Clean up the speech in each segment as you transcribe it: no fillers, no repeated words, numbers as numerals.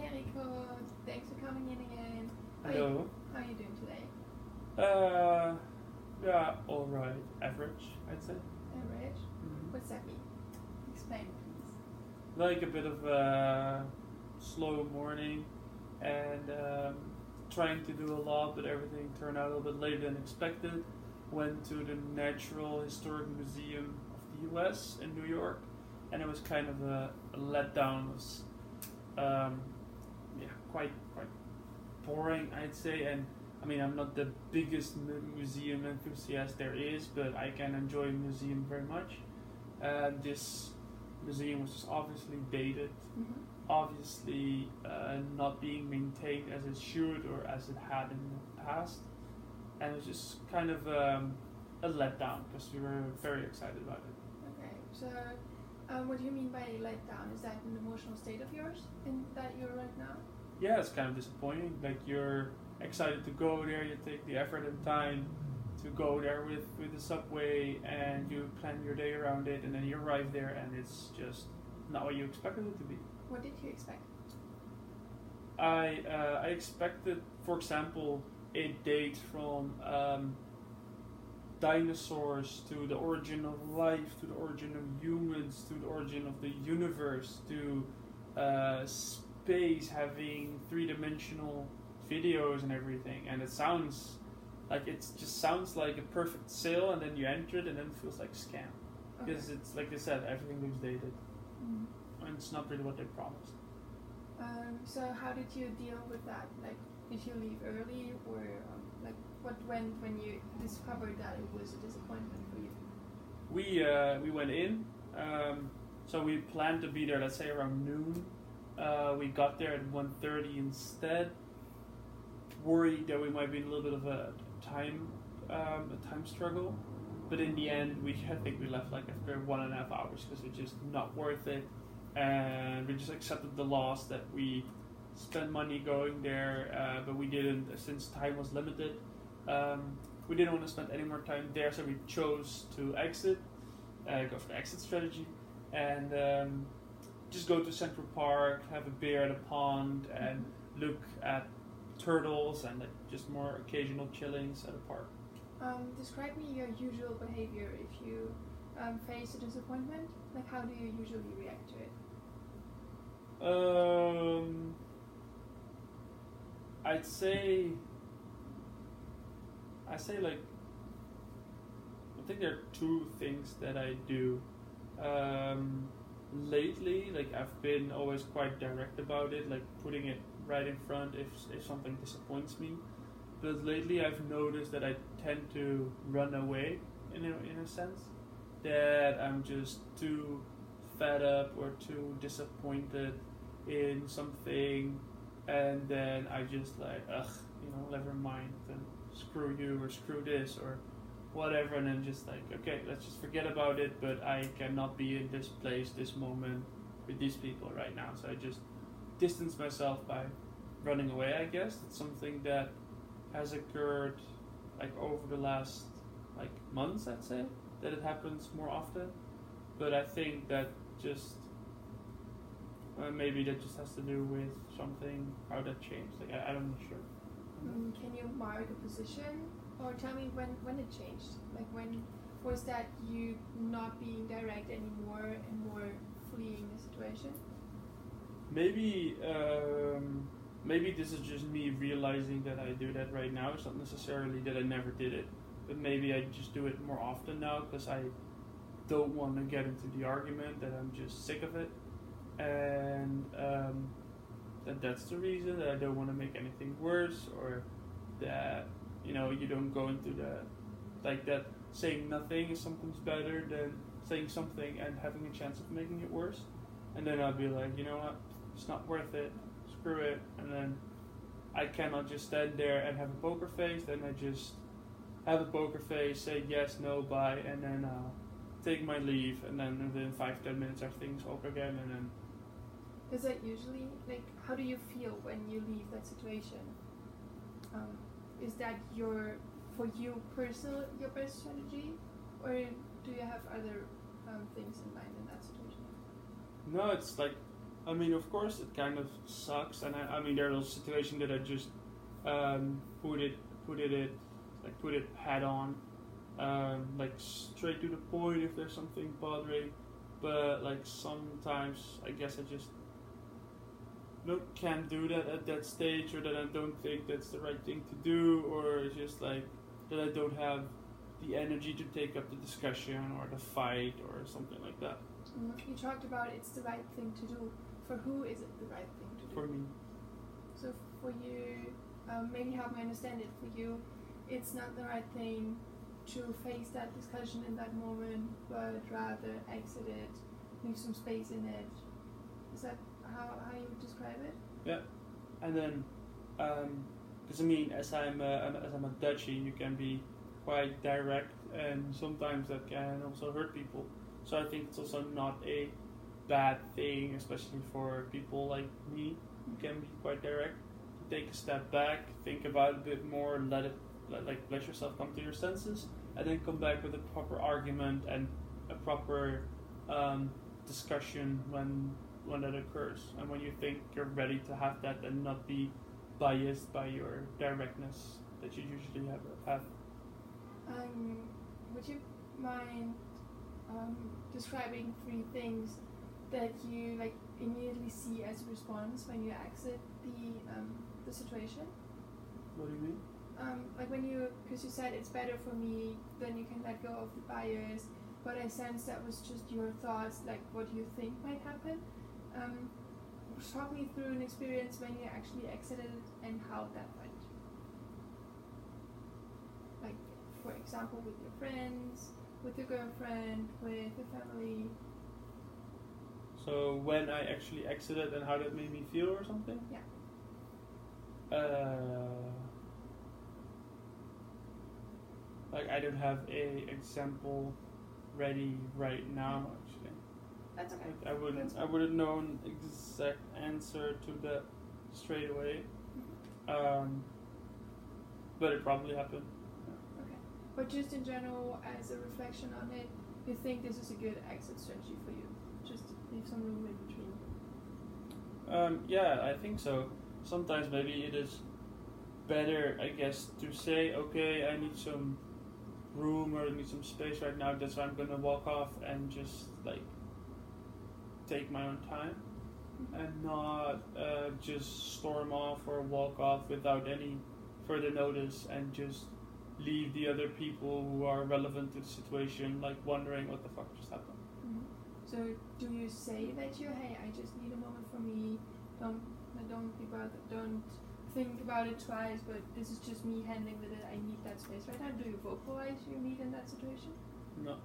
Henrico, thanks for coming in again. Hello. How are you doing today? Yeah, alright. Average, I'd say. Average? Mm-hmm. What's that mean? Explain, please. Like a bit of a slow morning and trying to do a lot, but everything turned out a little bit later than expected. Went to the Natural Historic Museum of the US in New York, and it was kind of a letdown. It was quite boring, I'd say. And I mean, I'm not the biggest museum enthusiast there is, but I can enjoy a museum very much. This museum was just obviously dated, obviously not being maintained as it should or as it had in the past, and it was just kind of a letdown because we were very excited about it. Okay, so what do you mean by letdown? Is that an emotional state of yours in that you're right now? Yeah, it's kind of disappointing. Like, you're excited to go there, you take the effort and time to go there with the subway, and you plan your day around it, and then you arrive there and it's just not what you expected it to be. What did you expect? I expected, for example, a date from dinosaurs to the origin of life, to the origin of humans, to the origin of the universe, to space having three-dimensional videos and everything, and it sounds like a perfect sale, and then you enter it and then it feels like a scam because it's like they said, everything looks dated, and it's not really what they promised. So how did you deal with that? Like, did you leave early, or like what went when you discovered that it was a disappointment for you? We went in, so we planned to be there, let's say around noon. We got there at 1:30 instead, worried that we might be in a little bit of a time struggle, but in the end I think we left like after 1.5 hours because it's just not worth it, and we just accepted the loss that we spent money going there, but we didn't, since time was limited. We didn't want to spend any more time there, so we chose to exit, go for the exit strategy, and just go to Central Park, have a beer at a pond, and look at turtles and like just more occasional chillings at a park. Describe me your usual behavior if you face a disappointment. Like, how do you usually react to it? I'd say like, I think there are two things that I do. Lately, like, I've been always quite direct about it, like putting it right in front if something disappoints me. But lately I've noticed that I tend to run away in a sense, that I'm just too fed up or too disappointed in something, and then I just like, never mind, then screw you or screw this or whatever, and then just like, okay, let's just forget about it, but I cannot be in this place, this moment, with these people right now. So I just distance myself by running away, I guess. It's something that has occurred like over the last like months, I'd say, that it happens more often. But I think that just maybe that just has to do with something, how that changed. Like, I'm not sure. Can you mark a position, or tell me when it changed? Like, when was that you not being direct anymore and more fleeing the situation? Maybe this is just me realizing that I do that right now. It's not necessarily that I never did it, but maybe I just do it more often now because I don't want to get into the argument, that I'm just sick of it, and that's the reason, that I don't want to make anything worse, or that you don't go into that saying nothing is sometimes better than saying something and having a chance of making it worse. And then I'll be like, you know what, it's not worth it, screw it, and then I cannot just stand there and have a poker face. Then I just have a poker face, say yes, no, bye, and then take my leave, and then within 5-10 minutes everything's over again. And then is that usually, like, how do you feel when you leave that situation? Is that for you personal, your best strategy, or do you have other things in mind in that situation? No, it's like I mean, of course, it kind of sucks, and I mean, there are situations that I just put it head on, like straight to the point if there's something bothering. But like sometimes, I guess I just can't do that at that stage, or that I don't think that's the right thing to do, or it's just like that I don't have the energy to take up the discussion or the fight or something like that. You talked about it's the right thing to do. For who is it the right thing to do? For me. So for you, maybe help me understand it. For you, it's not the right thing to face that discussion in that moment, but rather exit it, leave some space in it. Is that how you would describe it? Yeah, and then because I mean, as I'm a Dutchie, you can be quite direct, and sometimes that can also hurt people. So I think it's also not a bad thing, especially for people like me, who can be quite direct. To take a step back, think about it a bit more, let yourself come to your senses, and then come back with a proper argument and a proper discussion when that occurs, and when you think you're ready to have that, and not be biased by your directness that you usually have. Would you mind describing 3 things that you like immediately see as a response when you exit the situation? What do you mean? Like because you said it's better for me, then you can let go of the bias, but I sense that was just your thoughts, like what you think might happen. Talk me through an experience when you actually exited and how that went. Like, for example, with your friends, with your girlfriend, with your family. So when I actually exited and how that made me feel or something? Yeah. Like I don't have a example ready right now actually. That's okay. Like I wouldn't know an exact answer to that straight away. But it probably happened. Yeah. Okay. But just in general, as a reflection on it, you think this is a good exit strategy for you? Just leave some room in between. Yeah, I think so. Sometimes maybe it is better, I guess, to say, okay, I need some room or I need some space right now, that's why I'm gonna walk off and just like take my own time, and not just storm off or walk off without any further notice, and just leave the other people who are relevant to the situation like wondering what the fuck just happened. Mm-hmm. So do you say that hey, I just need a moment for me, don't think about it twice, but this is just me handling with it, I need that space right now? Do you vocalize your need in that situation? No.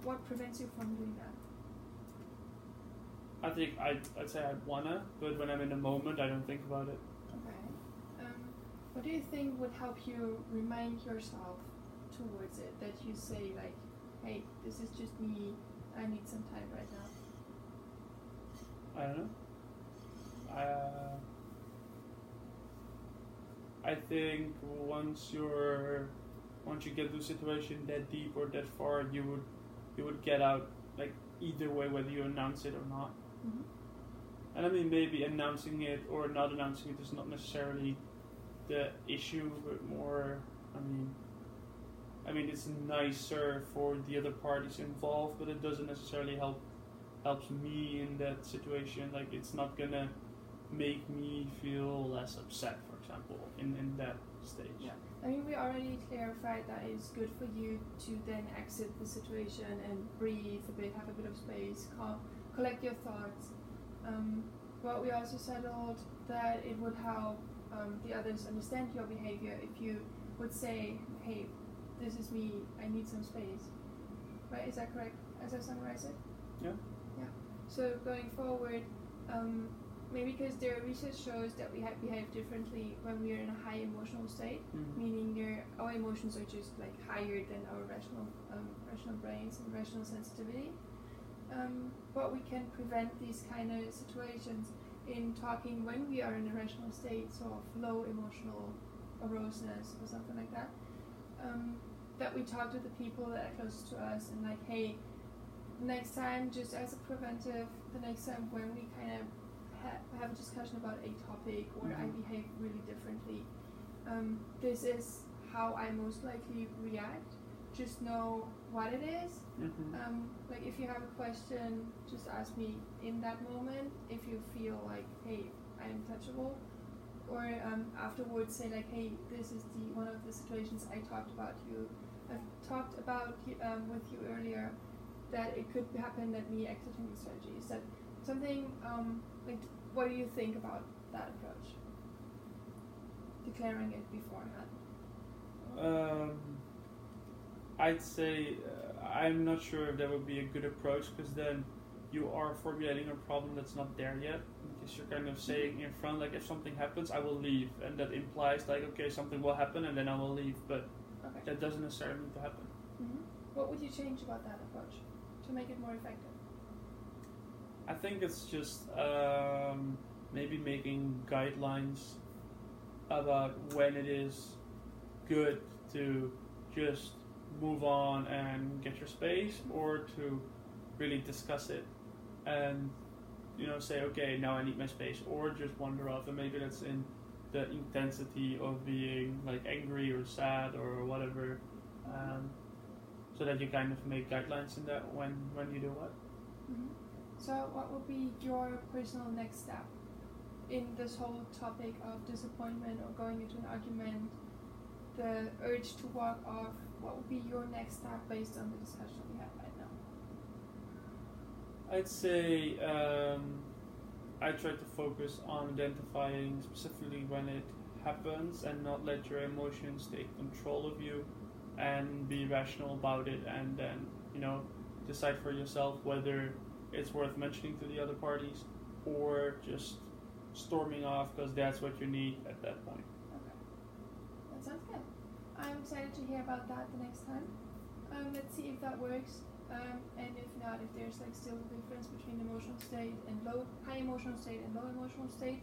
What prevents you from doing that? I think I'd say I'd wanna, but when I'm in the moment, I don't think about it. Okay. What do you think would help you remind yourself towards it? That you say like, hey, this is just me, I need some time right now. I don't know. I think once you get to a situation that deep or that far, you would get out, like either way, whether you announce it or not. Mm-hmm. And I mean, maybe announcing it or not announcing it is not necessarily the issue, but more, I mean, it's nicer for the other parties involved, but it doesn't necessarily helps me in that situation. Like, it's not gonna make me feel less upset, for example, in that stage. Yeah. I mean, we already clarified that it's good for you to then exit the situation and breathe a bit, have a bit of space, collect your thoughts. But we also settled that it would help the others understand your behavior if you would say, hey, this is me, I need some space. Right, is that correct as I summarize it? Yeah. Yeah. So going forward, maybe because their research shows that we behave differently when we are in a high emotional state, meaning our emotions are just like higher than our rational brains and rational sensitivity. But we can prevent these kind of situations in talking when we are in a rational state, so of low emotional aroseness or something like that. That we talk to the people that are closest to us and like, hey, next time, just as a preventive the next time when we kind of have a discussion about a topic or I behave really differently, this is how I most likely react. Just know what it is. Like if you have a question, just ask me in that moment. If you feel like, hey, I'm touchable, or afterwards say like, hey, this is one of the situations I've talked about with you earlier, that it could happen that me exiting the strategy. Is that something like? What do you think about that approach? Declaring it beforehand. I'd say I'm not sure if that would be a good approach, because then you are formulating a problem that's not there yet, because you're kind of saying in front, like, if something happens, I will leave, and that implies like, okay, something will happen and then I will leave, but that doesn't necessarily need to happen. What would you change about that approach to make it more effective? I think it's just maybe making guidelines about when it is good to just move on and get your space, or to really discuss it and say, okay, now I need my space, or just wander off, and maybe that's in the intensity of being like angry or sad or whatever, so that you kind of make guidelines in that when you do what. So what would be your personal next step in this whole topic of disappointment or going into an argument, the urge to walk off? What would be your next step based on the discussion we have right now? I'd say I try to focus on identifying specifically when it happens and not let your emotions take control of you, and be rational about it, and then decide for yourself whether it's worth mentioning to the other parties or just storming off because that's what you need at that point. Okay, that sounds good. I'm excited to hear about that the next time. Let's see if that works, and if not, if there's like still a difference between emotional state and high emotional state and low emotional state,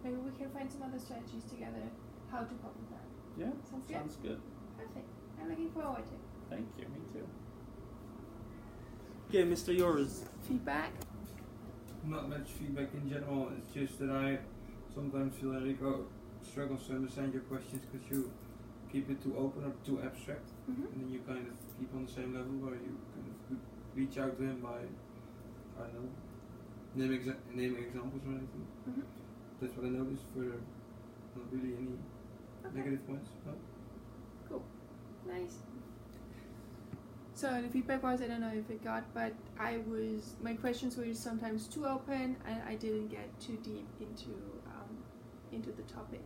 maybe we can find some other strategies together how to cope with that. Yeah, sounds good. Perfect. I'm looking forward to it. Thank you. Me too. Okay, Mr. Yours. Feedback? Not much feedback in general. It's just that I sometimes feel Henrico struggles to understand your questions because you keep it too open or too abstract, and then you kind of keep on the same level where you kind of reach out to him by, I don't know, naming examples or anything. That's what I noticed. For not really any negative points. No? Cool. Nice. So the feedback was, I don't know if it got, but my questions were sometimes too open and I didn't get too deep into the topic.